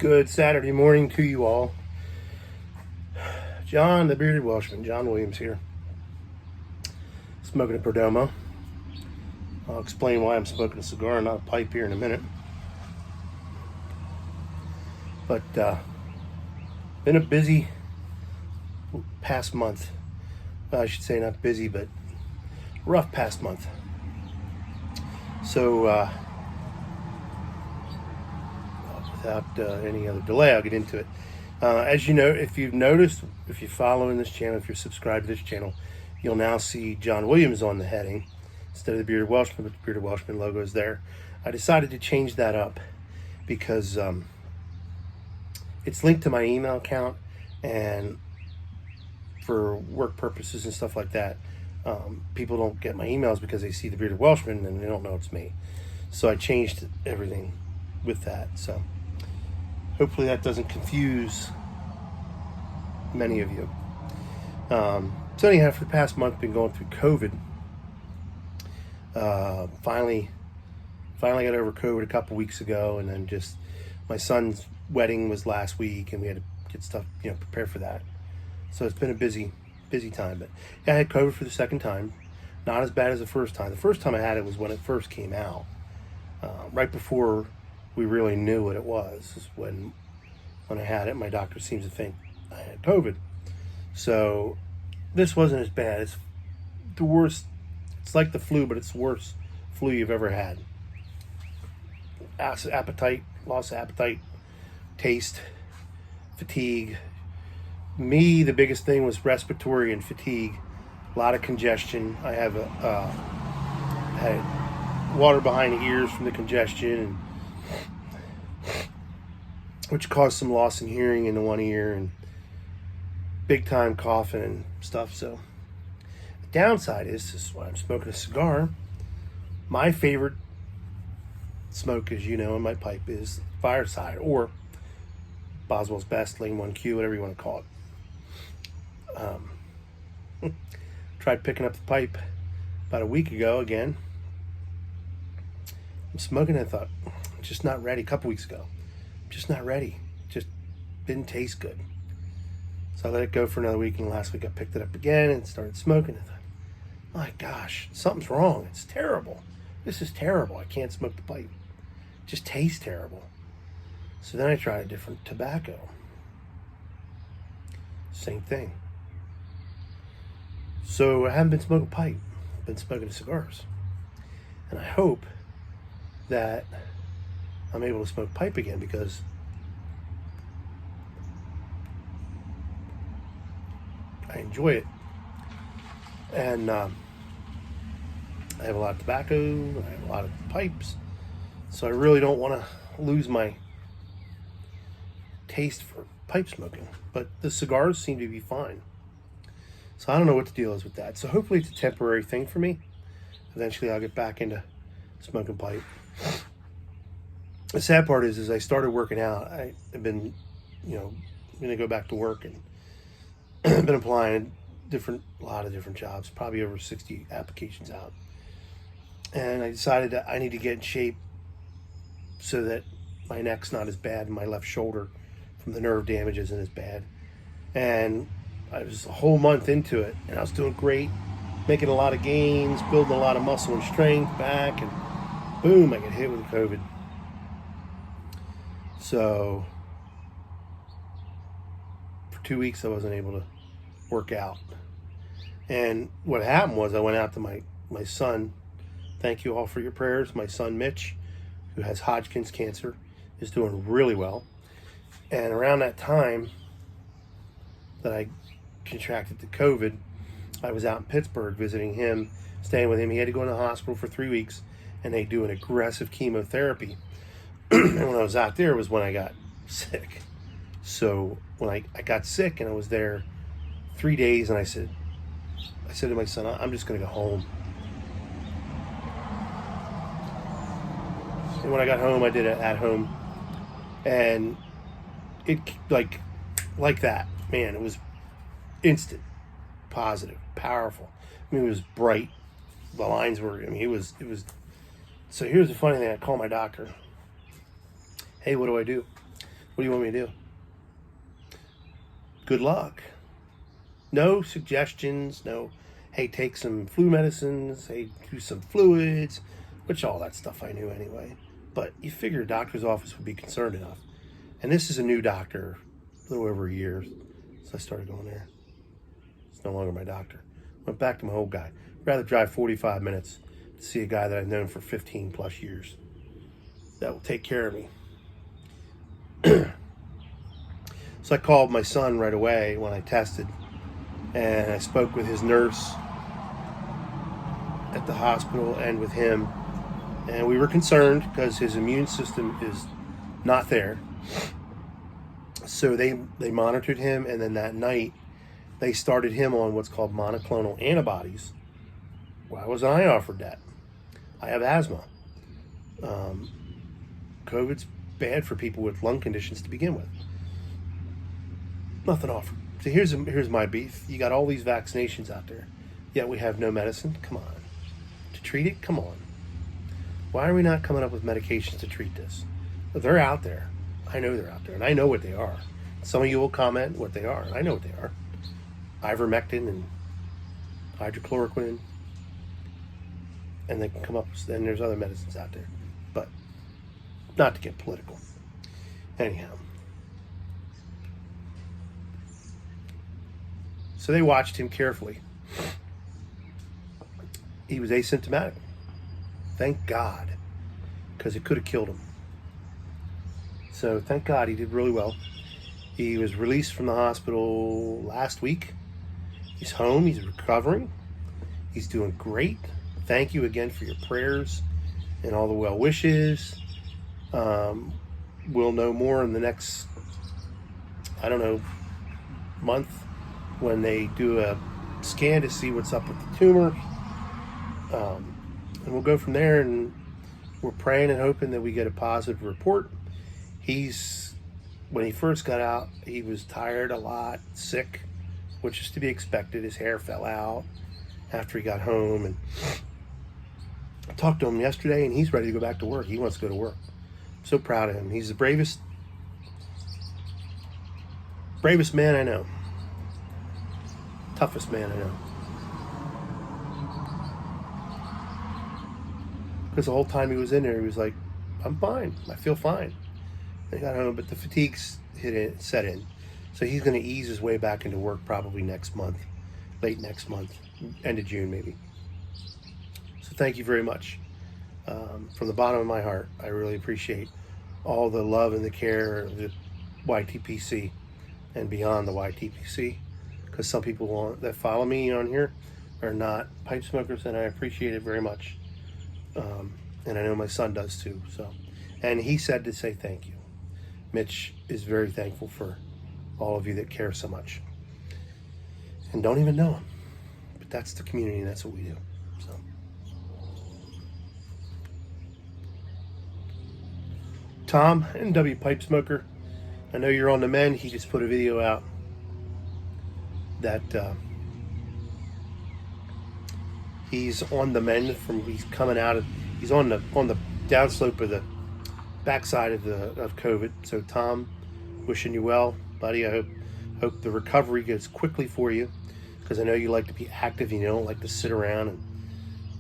Good Saturday morning to you all. John, the bearded Welshman, John Williams here. Smoking a Perdomo. I'll explain why I'm smoking a cigar and not a pipe here in a minute. But been a busy past month. Well, I should say not busy, but rough past month. So without any other delay, I'll get into it. As you know, if you've noticed, if you're following this channel, if you're subscribed to this channel, you'll now see John Williams on the heading instead of the Bearded Welshman, but the Bearded Welshman logo is there. I decided to change that up because it's linked to my email account, and for work purposes and stuff like that, people don't get my emails because they see the Bearded Welshman and they don't know it's me. So I changed everything with that. So hopefully that doesn't confuse many of you. So anyhow, for the past month, I've been going through COVID. Finally got over COVID a couple weeks ago, and then just my son's wedding was last week, and we had to get stuff, prepare for that. So it's been a busy time. But yeah, I had COVID for the second time. Not as bad as the first time. The first time I had it was when it first came out, right before we really knew what it was. Is when I had it, my doctor seems to think I had COVID. So this wasn't as bad. It's the worst. It's like the flu, but it's the worst flu you've ever had. Appetite, loss of appetite, taste, fatigue. Me, the biggest thing was respiratory and fatigue. A lot of congestion. I have had water behind the ears from the congestion, which caused some loss in hearing in the one ear and big time coughing and stuff. So the downside is why I'm smoking a cigar. My favorite smoke, as you know, in my pipe is Fireside, or Boswell's Best, Lane 1Q, whatever you want to call it. Tried picking up the pipe about a week ago again. I'm smoking it. I thought, I'm just not ready. A couple weeks ago, just not ready. Just didn't taste good. So I let it go for another week, and last week I picked it up again and started smoking. I thought, my gosh, something's wrong. It's terrible. This is terrible. I can't smoke the pipe. It just tastes terrible. So then I tried a different tobacco. Same thing. So I haven't been smoking pipe. I've been smoking cigars. And I hope that I'm able to smoke pipe again, because I enjoy it. And I have a lot of tobacco, I have a lot of pipes. So I really don't want to lose my taste for pipe smoking. But the cigars seem to be fine. So I don't know what the deal is with that. So hopefully it's a temporary thing for me. Eventually I'll get back into smoking pipe. The sad part is I started working out. I've been, going to go back to work, and I've been applying a lot of different jobs, probably over 60 applications out. And I decided that I need to get in shape so that my neck's not as bad, and my left shoulder from the nerve damage isn't as bad. And I was a whole month into it, and I was doing great, making a lot of gains, building a lot of muscle and strength back, and boom, I get hit with COVID. So for 2 weeks I wasn't able to work out. And what happened was I went out to my son. Thank you all for your prayers. My son Mitch, who has Hodgkin's cancer, is doing really well. And around that time that I contracted the COVID, I was out in Pittsburgh visiting him, staying with him. He had to go in the hospital for 3 weeks, and they do an aggressive chemotherapy. And when I was out there was when I got sick. So when I got sick, and I was there 3 days, and I said to my son, I'm just going to go home. And when I got home, I did it at home, and it like that, man, it was instant, positive, powerful. I mean, it was bright. The lines were, it was. So here's the funny thing. I called my doctor. Hey, what do I do? What do you want me to do? Good luck. No suggestions, no, hey, take some flu medicines, hey, do some fluids, which all that stuff I knew anyway. But you figure a doctor's office would be concerned enough. And this is a new doctor, a little over a year, so I started going there. It's no longer my doctor. Went back to my old guy. Rather drive 45 minutes to see a guy that I've known for 15 plus years. That will take care of me. So I called my son right away when I tested, and I spoke with his nurse at the hospital and with him, and we were concerned because his immune system is not there. So they monitored him, and then that night they started him on what's called monoclonal antibodies. Why wasn't I offered that? I have asthma. COVID's bad for people with lung conditions to begin with. Nothing offered. So here's my beef. You got all these vaccinations out there, yet we have no medicine. Come on. To treat it? Come on. Why are we not coming up with medications to treat this? But they're out there. I know they're out there, and I know what they are. Some of you will comment what they are. I know what they are. Ivermectin and hydrochloroquine. And they can come up, and there's other medicines out there. But not to get political. Anyhow. So they watched him carefully. He was asymptomatic. Thank God. Because it could have killed him. So thank God he did really well. He was released from the hospital last week. He's home. He's recovering. He's doing great. Thank you again for your prayers and all the well wishes. We'll know more in the next, month when they do a scan to see what's up with the tumor. And we'll go from there, and we're praying and hoping that we get a positive report. When he first got out, he was tired a lot, sick, which is to be expected. His hair fell out after he got home, and I talked to him yesterday, and he's ready to go back to work. He wants to go to work. I'm so proud of him. He's the bravest man I know. Toughest man I know. Because the whole time he was in there, he was like, I'm fine. I feel fine. And he got home, but the fatigue's set in. So he's going to ease his way back into work probably next month, late next month, end of June maybe. So thank you very much. From the bottom of my heart, I really appreciate all the love and the care of the YTPC and beyond the YTPC. Because some people that follow me on here are not pipe smokers, and I appreciate it very much. And I know my son does too. And he said to say thank you. Mitch is very thankful for all of you that care so much and don't even know him. But that's the community, and that's what we do. So Tom, NW Pipe Smoker, I know you're on the mend. He just put a video out that he's on the mend he's coming out of, he's on the downslope of the backside of COVID. So Tom, wishing you well, buddy. I hope the recovery goes quickly for you, because I know you like to be active and you don't like to sit around, and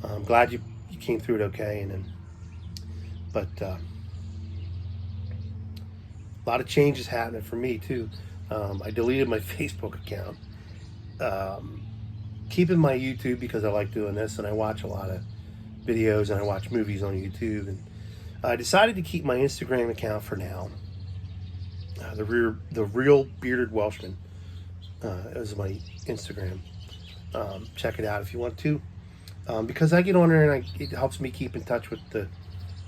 I'm glad you came through it okay. But a lot of changes happening for me too. I deleted my Facebook account. Keeping my YouTube because I like doing this, and I watch a lot of videos and I watch movies on YouTube, and I decided to keep my Instagram account for now. The real bearded Welshman is my Instagram. Check it out if you want to, because I get on there and it helps me keep in touch with the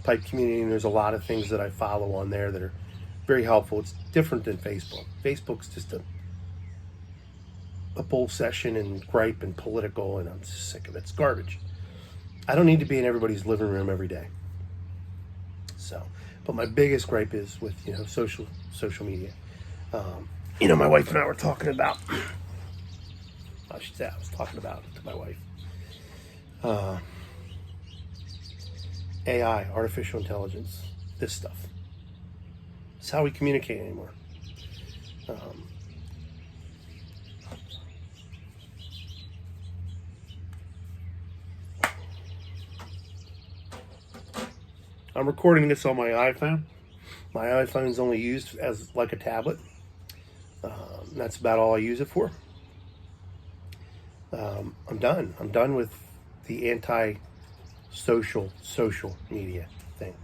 pipe community, and there's a lot of things that I follow on there that are very helpful. It's different than Facebook. Facebook's just a bull session and gripe and political, and I'm sick of it. It's garbage. I don't need to be in everybody's living room every day. So, but my biggest gripe is with social media. My wife and I were talking about. I was talking about it to my wife. AI, artificial intelligence, this stuff. It's how we communicate anymore. Um, I'm recording this on my iPhone. My iPhone's only used as like a tablet. That's about all I use it for. I'm done. I'm done with the anti-social media thing.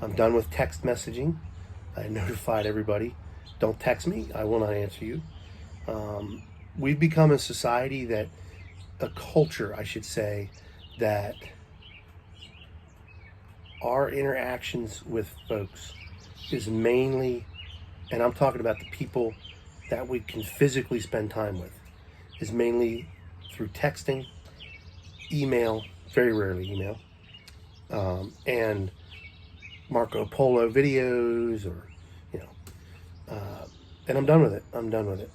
I'm done with text messaging. I notified everybody, don't text me, I will not answer you. We've become a society that, a culture, I should say, that our interactions with folks is mainly, and I'm talking about the people that we can physically spend time with, is mainly through texting, email, very rarely email, and Marco Polo videos, or, you know, and I'm done with it. I'm done with it.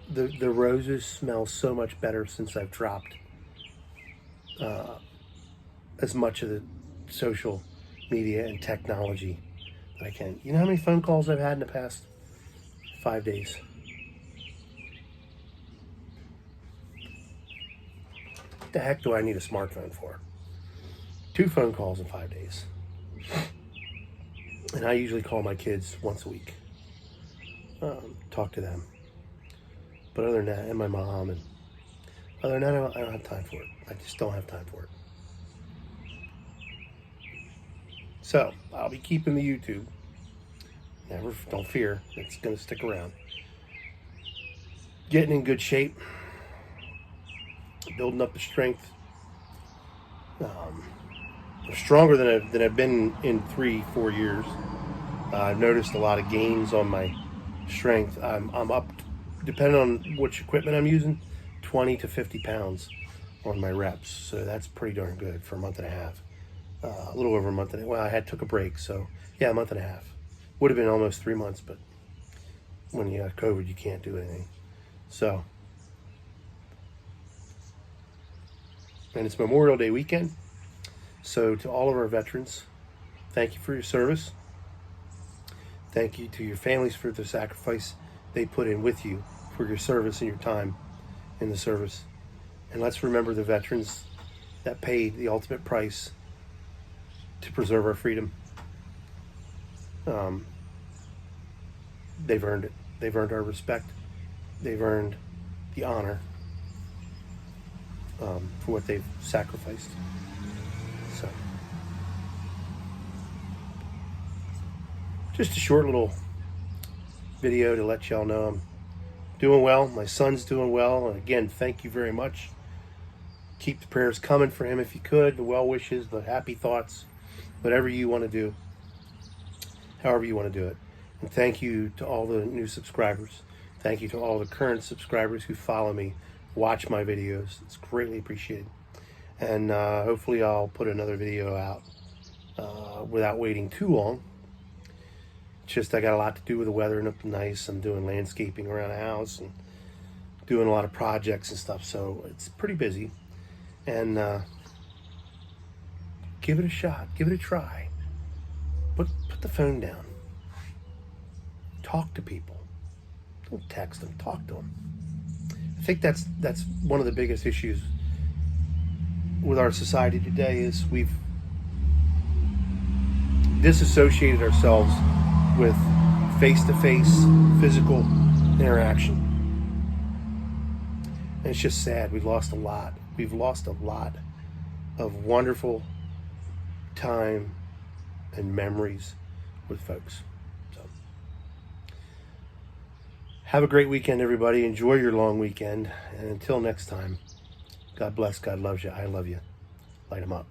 The roses smell so much better since I've dropped as much of the social media and technology that I can. You know how many phone calls I've had in the past 5 days? What the heck do I need a smartphone for? 2 phone calls in 5 days. And I usually call my kids once a week. Talk to them. But other than that, and my mom, and other than that, I don't have time for it. I just don't have time for it. So, I'll be keeping the YouTube. Don't fear, it's going to stick around. Getting in good shape. Building up the strength. I'm stronger than I've been in 3-4 years. I've noticed a lot of gains on my strength. I'm up, depending on which equipment I'm using, 20 to 50 pounds on my reps. So that's pretty darn good for a month and a half. A little over a month and a half. Well, I took a break, so yeah, a month and a half. Would have been almost 3 months, but when you have COVID, you can't do anything. So, and it's Memorial Day weekend. So to all of our veterans, thank you for your service. Thank you to your families for the sacrifice they put in with you for your service and your time in the service. And let's remember the veterans that paid the ultimate price to preserve our freedom. They've earned it. They've earned our respect. They've earned the honor for what they've sacrificed. So, just a short little video to let y'all know I'm doing well. My son's doing well. And again, thank you very much. Keep the prayers coming for him if you could, the well wishes, the happy thoughts, whatever you want to do, however you want to do it. And thank you to all the new subscribers. Thank you to all the current subscribers who follow me, watch my videos. It's greatly appreciated. And hopefully I'll put another video out without waiting too long. It's just I got a lot to do with the weather and up nice. I'm doing landscaping around the house and doing a lot of projects and stuff, so it's pretty busy. And give it a shot, give it a try. Put the phone down. Talk to people. Don't text them, talk to them. I think that's one of the biggest issues with our society today is we've disassociated ourselves with face-to-face physical interaction. And it's just sad. We've lost a lot. We've lost a lot of wonderful time and memories with folks. So, have a great weekend, everybody. Enjoy your long weekend. And until next time, God bless. God loves you. I love you. Light 'em up.